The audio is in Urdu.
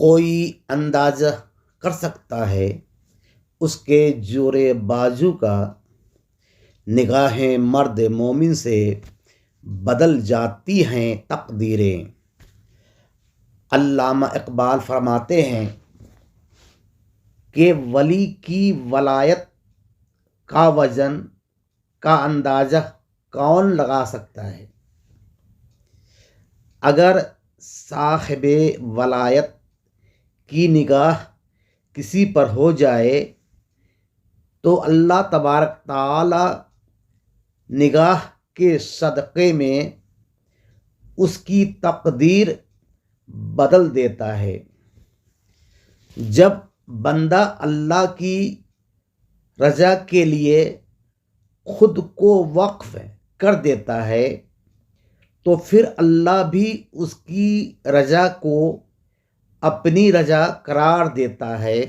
کوئی اندازہ کر سکتا ہے اس کے جور بازو کا، نگاہیں مرد مومن سے بدل جاتی ہیں تقدیریں۔ علامہ اقبال فرماتے ہیں کہ ولی کی ولایت کا وزن کا اندازہ کون لگا سکتا ہے؟ اگر صاحب ولایت کی نگاہ کسی پر ہو جائے تو اللہ تبارک تعالی نگاہ کے صدقے میں اس کی تقدیر بدل دیتا ہے۔ جب بندہ اللہ کی رضا کے لیے خود کو وقف کر دیتا ہے تو پھر اللہ بھی اس کی رضا کو اپنی رضا قرار دیتا ہے۔